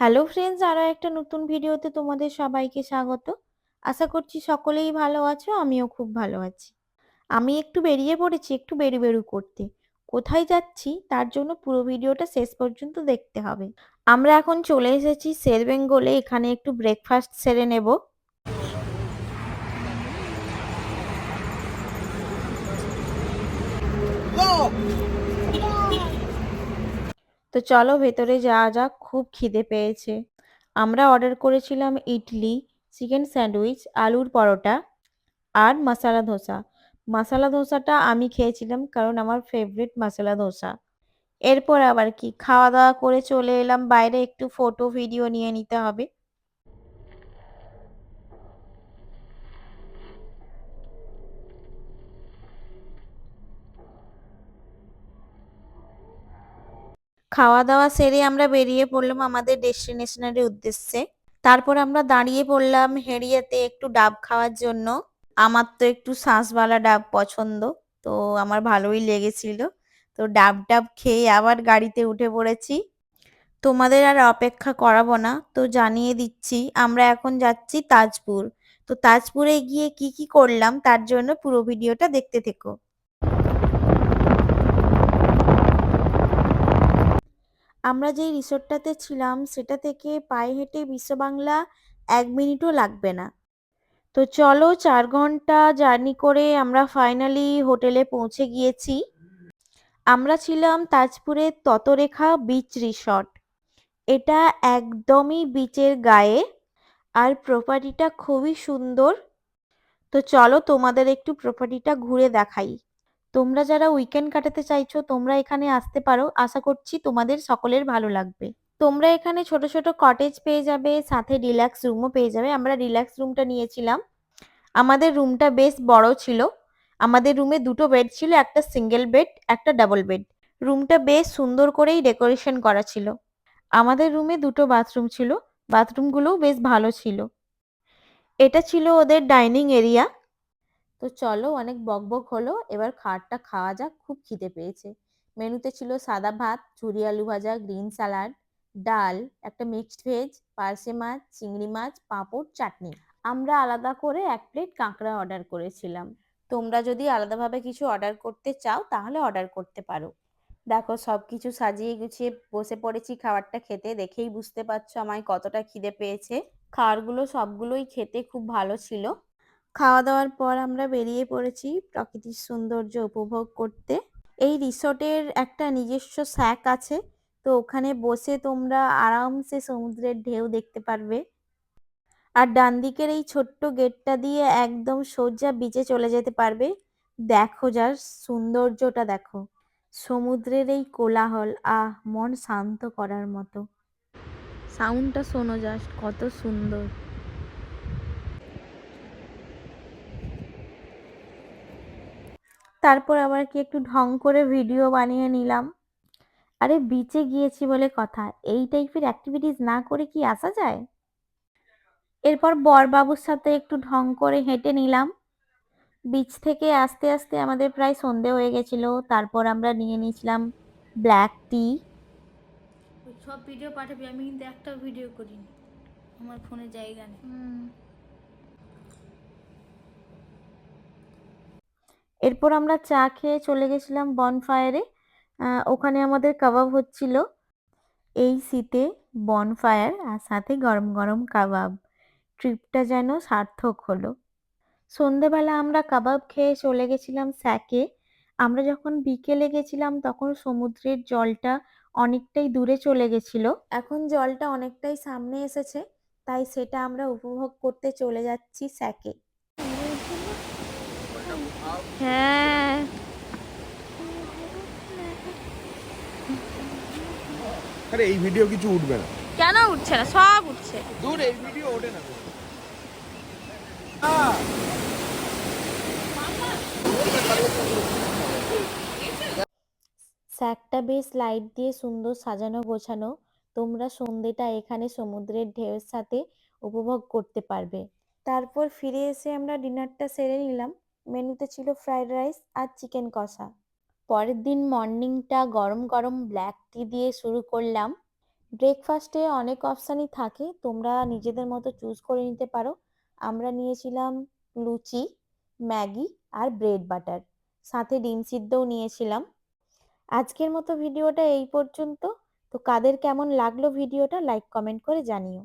Hello friends, আরো একটা নতুন ভিডিওতে তোমাদের সবাইকে স্বাগত। আশা করছি সকলেই ভালো আছো, আমিও খুব ভালো আছি। আমি একটু বেরিয়ে পড়েছি একটু বেরু করতে। কোথায় যাচ্ছি তার জন্য পুরো ভিডিওটা শেষ পর্যন্ত দেখতে হবে। আমরা এখন চলে এসেছি শের বেঙ্গলে, এখানে একটু ব্রেকফাস্ট সেরে নেব। তো চলো ভেতরে যাওয়া যাক, খুব খিদে পেয়েছে। আমরা অর্ডার করেছিলাম ইডলি, চিকেন স্যান্ডউইচ, আলুর পরোটা আর মশালা ধোসা। মশালা ধোসাটা আমি খেয়েছিলাম কারণ আমার ফেভারিট মশালা ধোসা। এরপর আবার কি, খাওয়া দাওয়া করে চলে এলাম বাইরে, একটু ফটো ভিডিও নিয়ে নিতে হবে। খাওয়া দাওয়া সেরে আমরা বেরিয়ে পড়লাম আমাদের ডেস্টিনেশনের উদ্দেশ্যে। তারপর আমরা দাঁড়িয়ে পড়লাম হেরিয়াতে একটু ডাব খাওয়ার জন্য। আমার তো একটু শাঁসওয়ালা ডাব পছন্দ, তো আমার ভালোই লেগেছিল। তো ডাব ডাব খেয়ে আবার গাড়িতে উঠে পড়েছি। তোমাদের আর অপেক্ষা করাবো না, তো জানিয়ে দিচ্ছি আমরা এখন যাচ্ছি তাজপুর। তো তাজপুরে গিয়ে কি কি করলাম তার জন্য পুরো ভিডিওটা দেখতে থেকো। আমরা যেই রিসোর্টটাতে ছিলাম সেটা থেকে পায়ে হেঁটে বিশ্ববাংলা 1 মিনিটও লাগবে না। তো চলো, 4 ঘন্টা জার্নি করে আমরা ফাইনালি হোটেলে পৌঁছে গিয়েছি। আমরা ছিলাম তাজপুরের ততরেখা বিচ রিসর্ট। এটা একদমই বিচের গায়ে, আর প্রপার্টিটা খুবই সুন্দর। তো চলো তোমাদের একটু প্রপার্টিটা ঘুরে দেখাই। তোমরা যারা উইকেন্ড কাটাতে চাইছো তোমরা এখানে আসতে পারো, আশা করছি তোমাদের সকলের ভালো লাগবে। তোমরা এখানে ছোট ছোট কটেজ পেয়ে যাবে, সাথে রিল্যাক্স রুমও পেয়ে যাবে। আমরা রিল্যাক্স রুমটা নিয়েছিলাম। আমাদের রুমটা বেশ বড় ছিল। আমাদের রুমে দুটো বেড ছিল, একটা সিঙ্গেল বেড একটা ডাবল বেড। রুমটা বেশ সুন্দর করেই ডেকোরেশন করা ছিল। আমাদের রুমে দুটো বাথরুম ছিল, বাথরুমগুলোও বেশ ভালো ছিল। এটা ছিল ওদের ডাইনিং এরিয়া। তো চলো, অনেক বকবক হলো, এবার খাবারটা খাওয়া যাক, খুব খিদে পেয়েছে। মেনুতে ছিল সাদা ভাত, ঝুরি আলু ভাজা, গ্রিন স্যালাড, ডাল, একটা মিক্সড ভেজ, পার্শে মাছ, চিংড়ি মাছ, পাঁপড়, চাটনি। আমরা আলাদা করে 1 প্লেট কাঁকড়া অর্ডার করেছিলাম। তোমরা যদি আলাদাভাবে কিছু অর্ডার করতে চাও তাহলে অর্ডার করতে পারো। দেখো সবকিছু সাজিয়ে গুছিয়ে বসে পড়েছি খাবারটা খেতে, দেখেই বুঝতে পারছো আমায় কতটা খিদে পেয়েছে। খাবারগুলো সবগুলোই খেতে খুব ভালো ছিল। খাওয়া দাওয়ার পর আমরা বেরিয়ে পড়েছি প্রকৃতির সৌন্দর্য উপভোগ করতে। এই রিসোর্টের একটা নিজস্ব স্যাক আছে, তো ওখানে বসে তোমরা আরামসে সমুদ্রের ঢেউ দেখতে পারবে। আর ডান দিকের এই ছোট্ট গেটটা দিয়ে একদম সোজা বিচে চলে যেতে পারবে। দেখো জাস্ট সৌন্দর্যটা দেখো, সমুদ্রের এই কোলাহল, মন শান্ত করার মতো। সাউন্ডটা শোনো জাস্ট কত সুন্দর। তারপর আবার কি একটু ঢং করে ভিডিও বানিয়ে নিলাম। আরে বিচে গিয়েছি বলে কথা, এই টাইপের অ্যাক্টিভিটিস না করে কি আসা যায়। এরপর বরবাবুর সাথে একটু ঢং করে হেঁটে নিলাম। বিচ থেকে আস্তে আস্তে আমাদের প্রায় সন্ধে হয়ে গেছিল। তারপর আমরা নিয়ে নিয়েছিলাম ব্ল্যাক টি। সব ভিডিও পাঠাবি, আমি কিন্তু একটাও ভিডিও করিনি, আমার ফোনে জায়গা নেই। এরপর আমরা চা খেয়ে চলে গেছিলাম বনফায়ারে। ওখানে আমাদের কাবাব হচ্ছিল। এই শীতে বনফায়ার আর সাথে গরম গরম কাবাব, ট্রিপটা যেন সার্থক হলো। সন্ধেবেলা আমরা কাবাব খেয়ে চলে গেছিলাম স্যাকে। আমরা যখন বিকেলে গেছিলাম তখন সমুদ্রের জলটা অনেকটাই দূরে চলে গেছিল, এখন জলটা অনেকটাই সামনে এসেছে, তাই সেটা আমরা উপভোগ করতে চলে যাচ্ছি স্যাকে। হ্যাঁ, আরে এই ভিডিও কিছু উঠবে না। কেন উঠছে না? সব উঠছে। দূর, এই ভিডিও ওঠে না। স্যাকটা বেশ লাইট দিয়ে সুন্দর সাজানো গোছানো। তোমরা সন্ধেটা এখানে সমুদ্রের ঢেউয়ের সাথে উপভোগ করতে পারবে। তারপর ফিরে এসে আমরা ডিনারটা সেরে নিলাম। মেনুতে ছিল ফ্রাইড রাইস আর চিকেন কষা। পরের দিন মর্নিংটা গরম গরম ব্ল্যাক টি দিয়ে শুরু করলাম। ব্রেকফাস্টে অনেক অপশানই থাকে, তোমরা নিজেদের মতো চুজ করে নিতে পারো। আমরা নিয়েছিলাম লুচি, ম্যাগি আর ব্রেড বাটার, সাথে ডিম সিদ্ধও নিয়েছিলাম। আজকের মতো ভিডিওটা এই পর্যন্ত। তো কাদের কেমন লাগলো ভিডিওটা লাইক কমেন্ট করে জানিও।